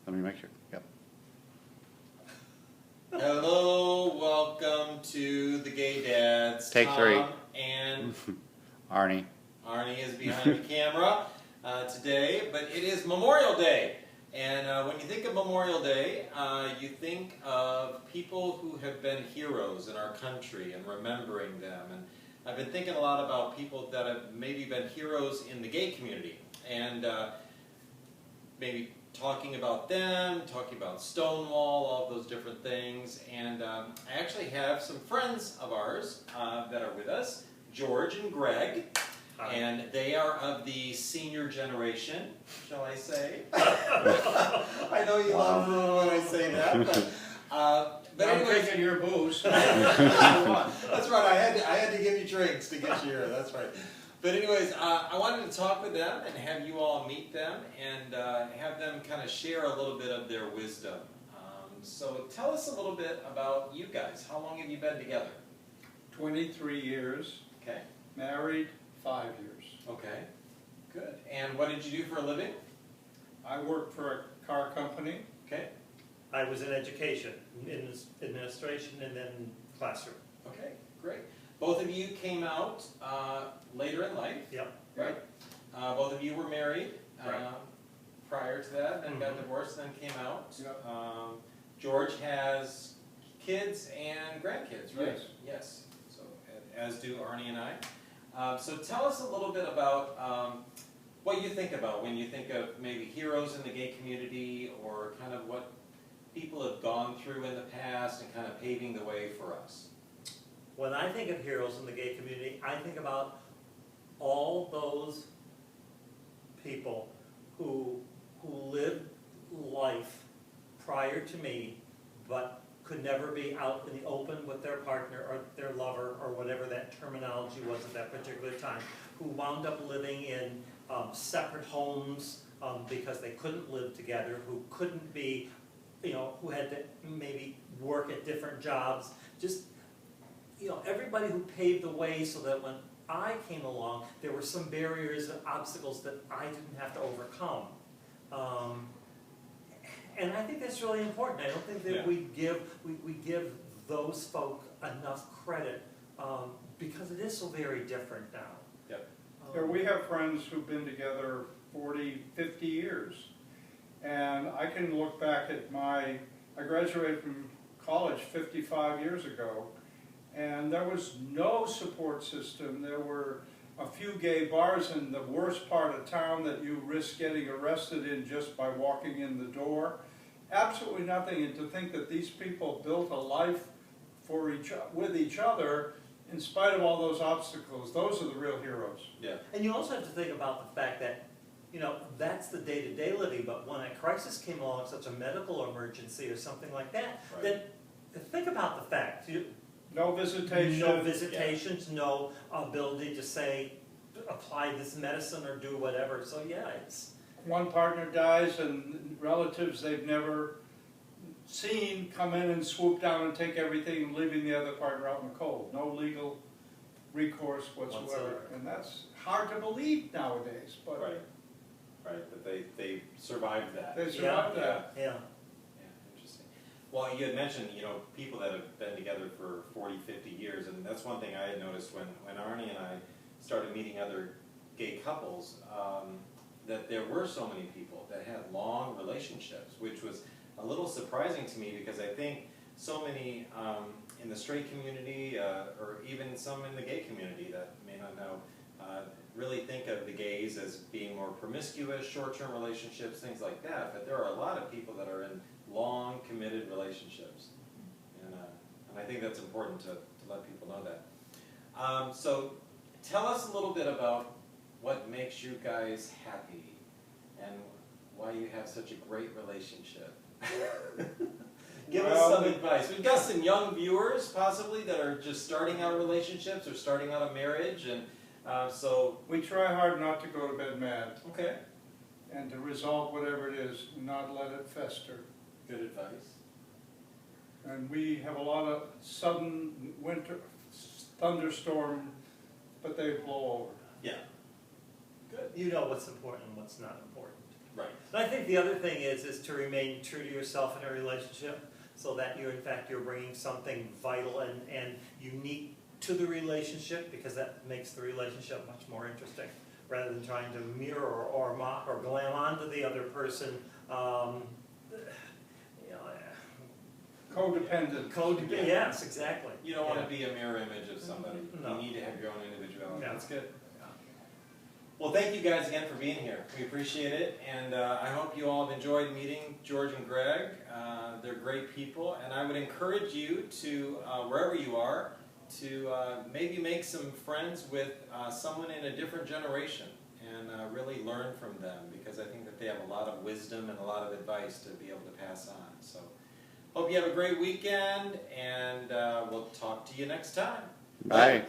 Let me make sure. Yep. Hello, welcome to the Gay Dads. Take Tom 3. And Arnie. Arnie is behind the camera today, but it is Memorial Day. And when you think of Memorial Day, you think of people who have been heroes in our country and remembering them. And I've been thinking a lot about people that have maybe been heroes in the gay community. And maybe talking about them, talking about Stonewall, all those different things. And I actually have some friends of ours that are with us, George and Greg. Hi. And they are of the senior generation, shall I say? I know you love it when I say that, but I'm anyways, drinking your booze. That's right. I had to give you drinks to get you here. That's right. But anyways, I wanted to talk with them and have you all meet them and have them kind of share a little bit of their wisdom. So tell us a little bit about you guys. How long have you been together? 23 years. Okay. Married 5 years. Okay. Good. And what did you do for a living? I worked for a car company. Okay. I was in education, in administration, and then classroom. Okay, great. Both of you came out later in life. Yep. Right? Both of you were married prior to that, then got divorced, then came out. Yep. George has kids and grandkids, right? Yes. Yes. So, as do Arnie and I. So tell us a little bit about what you think about when you think of maybe heroes in the gay community, or kind of what people have gone through in the past and kind of paving the way for us. When I think of heroes in the gay community, I think about all those people who lived life prior to me, but could never be out in the open with their partner or their lover or whatever that terminology was at that particular time, who wound up living in separate homes because they couldn't live together, who couldn't be, who had to maybe work at different jobs. Just, everybody who paved the way so that when I came along, there were some barriers and obstacles that I didn't have to overcome. And I think that's really important. I don't think that we give those folk enough credit because it is so very different now. Yep. Yeah, we have friends who've been together 40, 50 years. And I can look back at I graduated from college 55 years ago, and there was no support system. There were a few gay bars in the worst part of town that you risk getting arrested in just by walking in the door. Absolutely nothing. And to think that these people built a life with each other in spite of all those obstacles, those are the real heroes. Yeah. And you also have to think about the fact that that's the day-to-day living, but when a crisis came along, such a medical emergency or something like that, then think about the fact. No visitation. No visitations, no ability to say, apply this medicine or do whatever. So yeah, it's... One partner dies and relatives they've never seen come in and swoop down and take everything, leaving the other partner out in the cold. No legal recourse whatsoever. And that's hard to believe nowadays. But Right, that they survived that. They survived that. Yeah. Interesting. Well, you had mentioned, people that have been together for 40, 50 years, and that's one thing I had noticed when Arnie and I started meeting other gay couples, that there were so many people that had long relationships, which was a little surprising to me because I think so many in the straight community, or even some in the gay community that may not know, really think of the gays as being more promiscuous, short-term relationships, things like that. But there are a lot of people that are in long, committed relationships. And I think that's important to let people know that. So tell us a little bit about what makes you guys happy and why you have such a great relationship. Give us some advice. We've got some young viewers, possibly, that are just starting out relationships or starting out a marriage, and so... We try hard not to go to bed mad. Okay. And to resolve whatever it is, not let it fester. Good advice. And we have a lot of sudden winter thunderstorm, but they blow over. Yeah. Good. You know what's important and what's not important. Right. And I think the other thing is to remain true to yourself in a relationship, so that you, in fact, you're bringing something vital and unique to the relationship, because that makes the relationship much more interesting, rather than trying to mirror or mock or glam onto the other person. You know, Codependent. yes, exactly. You don't want Yeah. to be a mirror image of somebody. No. You need to have your own individuality. Yeah. That's good. Well, thank you guys again for being here. We appreciate it, and I hope you all have enjoyed meeting George and Greg. They're great people, and I would encourage you to, wherever you are, to maybe make some friends with someone in a different generation and really learn from them, because I think that they have a lot of wisdom and a lot of advice to be able to pass on. So, hope you have a great weekend, and we'll talk to you next time. Bye.